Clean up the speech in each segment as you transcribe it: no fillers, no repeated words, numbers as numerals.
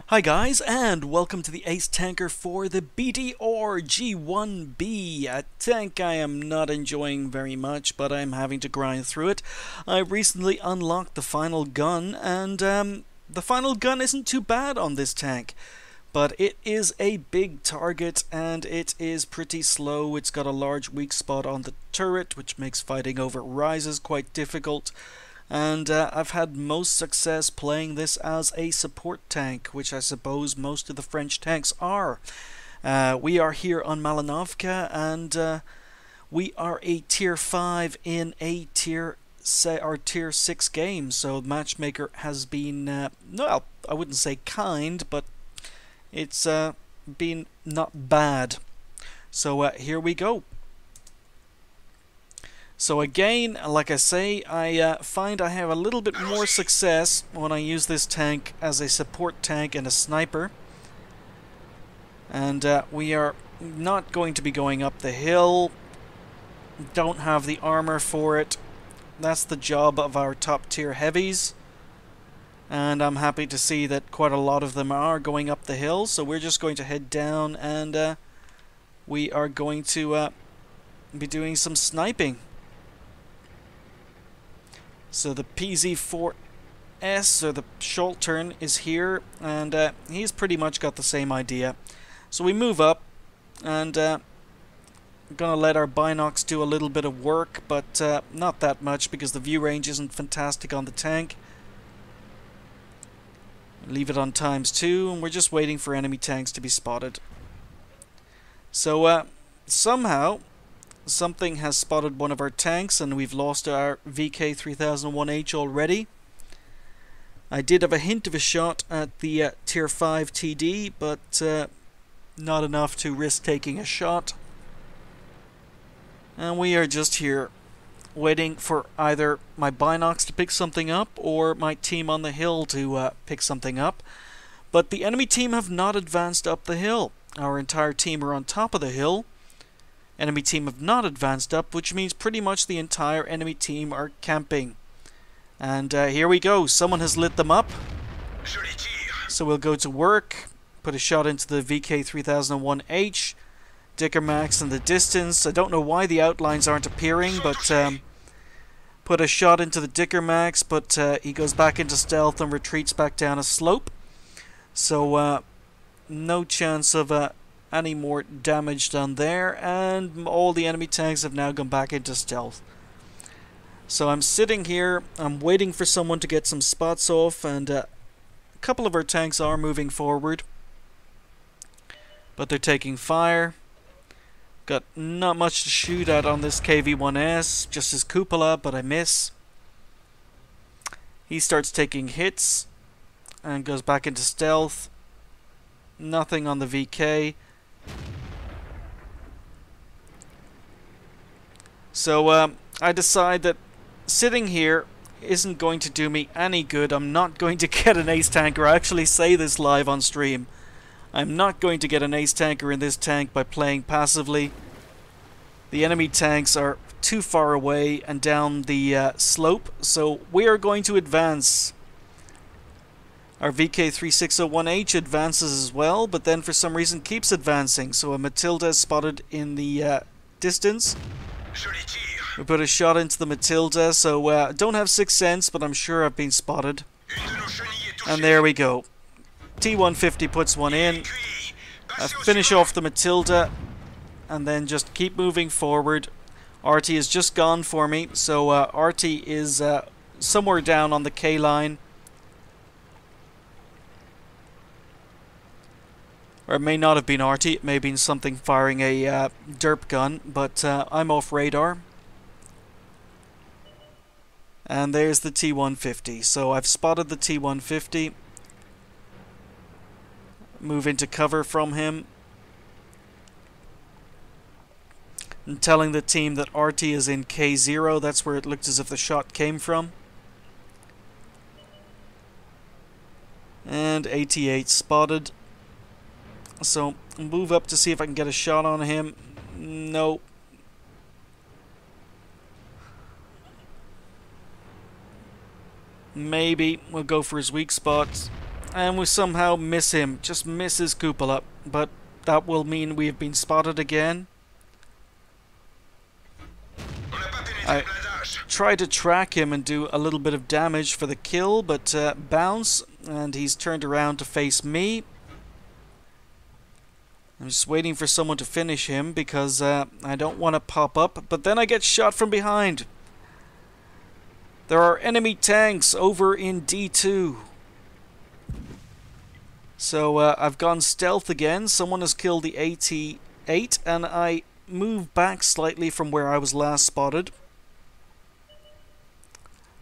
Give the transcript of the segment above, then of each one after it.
Hi guys, and welcome to the Ace Tanker for the BDR-GB1 a tank I am not enjoying very much, but I'm having to grind through it. I recently unlocked the final gun, and the final gun isn't too bad on this tank. But it is a big target, and it is pretty slow. It's got a large weak spot on the turret, which makes fighting over rises quite difficult. And I've had most success playing this as a support tank, which I suppose most of the French tanks are. We are here on Malinovka, and we are a tier 5 in a tier 6 game. So the matchmaker has been, well, I wouldn't say kind, but it's been not bad. So here we go. So again, like I say, I find I have a little bit more success when I use this tank as a support tank and a sniper. And we are not going to be going up the hill. Don't have the armor for it. That's the job of our top tier heavies. And I'm happy to see that quite a lot of them are going up the hill. So we're just going to head down, and we are going to be doing some sniping. So the PZ4S, or the Scholtern, is here, and he's pretty much got the same idea. So we move up, and I'm gonna let our binocs do a little bit of work, but not that much because the view range isn't fantastic on the tank. Leave it on ×2, and we're just waiting for enemy tanks to be spotted. So somehow something has spotted one of our tanks, and we've lost our VK3001H already. I did have a hint of a shot at the tier 5 TD, but not enough to risk taking a shot. And we are just here waiting for either my binocs to pick something up or my team on the hill to pick something up. But the enemy team have not advanced up the hill. Our entire team are on top of the hill. Enemy team have not advanced up, which means pretty much the entire enemy team are camping. And here we go. Someone has lit them up. So we'll go to work, put a shot into the VK3001H. Dicker Max in the distance. I don't know why the outlines aren't appearing, but put a shot into the Dicker Max, but he goes back into stealth and retreats back down a slope. So no chance of any more damage done there, and all the enemy tanks have now gone back into stealth. So I'm sitting here, I'm waiting for someone to get some spots off, and a couple of our tanks are moving forward, but they're taking fire. Got not much to shoot at on this KV-1S, just his cupola, but I miss. He starts taking hits and goes back into stealth. Nothing on the VK. So I decide that sitting here isn't going to do me any good. I'm not going to get an Ace Tanker. I actually say this live on stream. I'm not going to get an Ace Tanker in this tank by playing passively. The enemy tanks are too far away and down the slope, so we are going to advance. Our VK3601H advances as well, but then for some reason keeps advancing. So a Matilda is spotted in the distance. We put a shot into the Matilda, so don't have sixth sense, but I'm sure I've been spotted. And there we go. T150 puts one in. Finish off the Matilda, and then just keep moving forward. RT is just gone for me, so RT is somewhere down on the K line. Or it may not have been RT, it may have been something firing a derp gun, but I'm off radar. And there's the T150. So I've spotted the T150. Move into cover from him. And telling the team that RT is in K0, that's where it looked as if the shot came from. And AT8 spotted. So move up to see if I can get a shot on him. No. Maybe we'll go for his weak spot. And we somehow miss him. Just miss his cupola. But that will mean we have been spotted again. I try to track him and do a little bit of damage for the kill, but bounce, and he's turned around to face me. I'm just waiting for someone to finish him because I don't want to pop up, but then I get shot from behind. There are enemy tanks over in D2. So I've gone stealth again. Someone has killed the AT-8, and I move back slightly from where I was last spotted.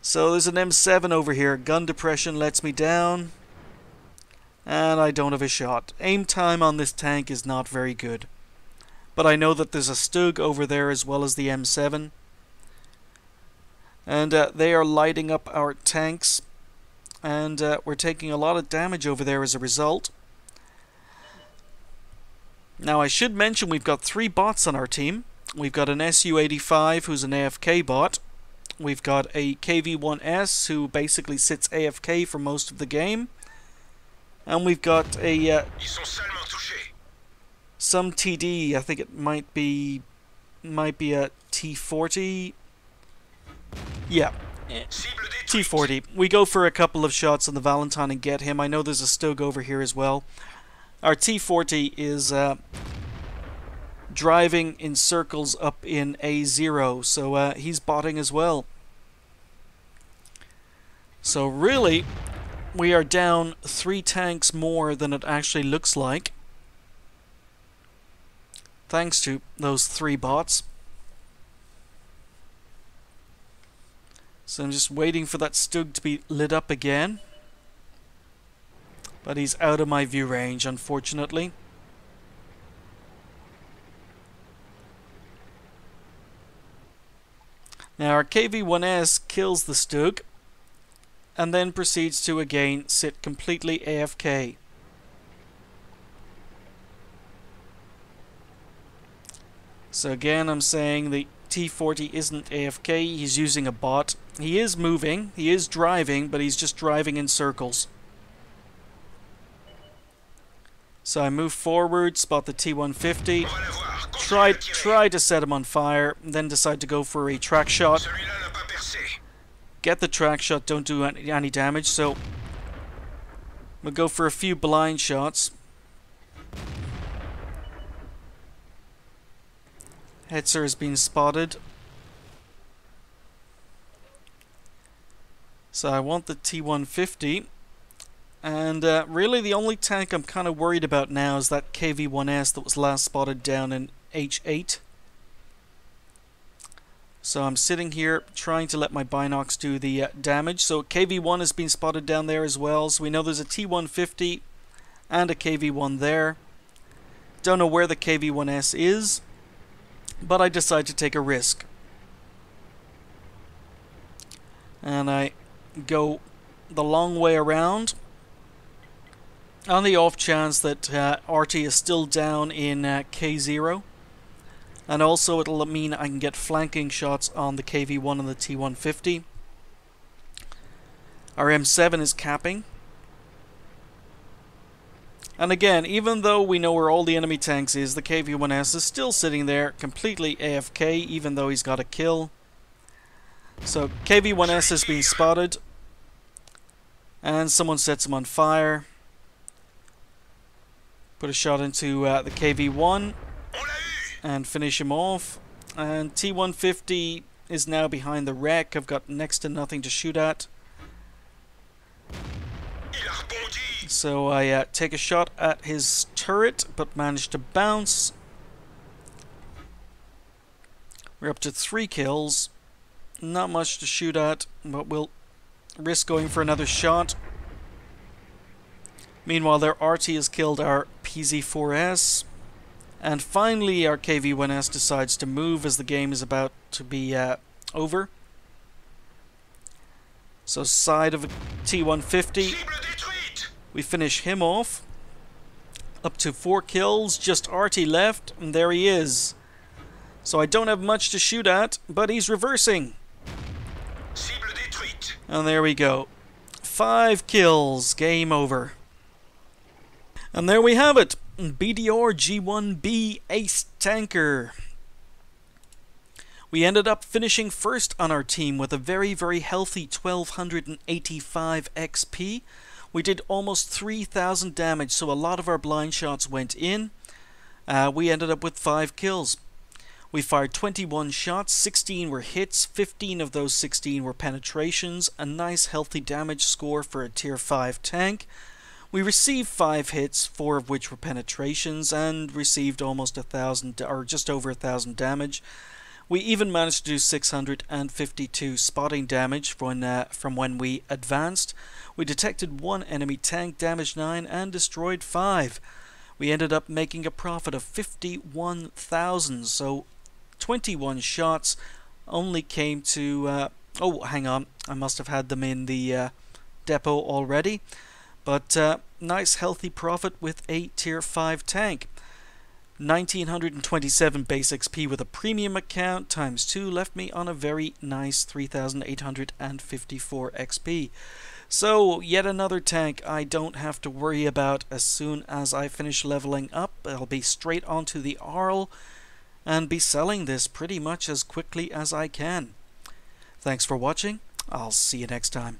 So there's an M7 over here. Gun depression lets me down. And I don't have a shot. Aim time on this tank is not very good. But I know that there's a Stug over there as well as the M7. And they are lighting up our tanks. And we're taking a lot of damage over there as a result. Now I should mention we've got 3 bots on our team. We've got an SU-85 who's an AFK bot. We've got a KV-1S who basically sits AFK for most of the game. And we've got a some TD, I think it might be a T40. Yeah, T40. We go for a couple of shots on the Valentine and get him. I know there's a Stug over here as well. Our T40 is driving in circles up in A0, so he's botting as well. So really, we are down 3 tanks more than it actually looks like, thanks to those 3 bots. So I'm just waiting for that Stug to be lit up again. But he's out of my view range, unfortunately. Now our KV-1S kills the Stug, and then proceeds to again sit completely AFK. So again, I'm saying the T40 isn't AFK, he's using a bot. He is moving, he is driving, but he's just driving in circles. So I move forward, spot the T150, try to set him on fire, then decide to go for a track shot. Get the track shot, don't do any damage, so we'll go for a few blind shots. Hetzer has been spotted. So I want the T150. And really the only tank I'm kind of worried about now is that KV-1S that was last spotted down in H8. So I'm sitting here trying to let my binocs do the damage. So KV-1 has been spotted down there as well. So we know there's a T150 and a KV-1 there. Don't know where the KV-1S is, but I decide to take a risk. And I go the long way around on the off chance that RT is still down in K0. And also it'll mean I can get flanking shots on the KV-1 and the T150. Our M7 is capping. And again, even though we know where all the enemy tanks is, the KV-1S is still sitting there completely AFK, even though he's got a kill. So KV-1S has been spotted. And someone sets him on fire. Put a shot into the KV-1 and finish him off. And T150 is now behind the wreck. I've got next to nothing to shoot at. So I take a shot at his turret, but manage to bounce. We're up to 3 kills. Not much to shoot at, but we'll risk going for another shot. Meanwhile, their RT has killed our PZ-4S. And finally, our KV-1S decides to move as the game is about to be over. So side of a T150. We finish him off. Up to 4 kills, just RT left, and there he is. So I don't have much to shoot at, but he's reversing. And there we go. 5 kills, game over. And there we have it, BDR-G1 Ace Tanker. We ended up finishing first on our team with a very, very healthy 1285 XP. We did almost 3000 damage, so a lot of our blind shots went in. We ended up with 5 kills. We fired 21 shots, 16 were hits, 15 of those 16 were penetrations, a nice healthy damage score for a tier 5 tank. We received 5 hits, 4 of which were penetrations, and received almost 1,000, or just over 1,000 damage. We even managed to do 652 spotting damage from when we advanced. We detected 1 enemy tank, damaged 9, and destroyed 5. We ended up making a profit of 51,000, so 21 shots only came to... oh, hang on, I must have had them in the depot already. But nice healthy profit with a tier 5 tank. 1927 base XP with a premium account times 2 left me on a very nice 3854 XP. So yet another tank I don't have to worry about as soon as I finish leveling up. I'll be straight onto the Arl and be selling this pretty much as quickly as I can. Thanks for watching. I'll see you next time.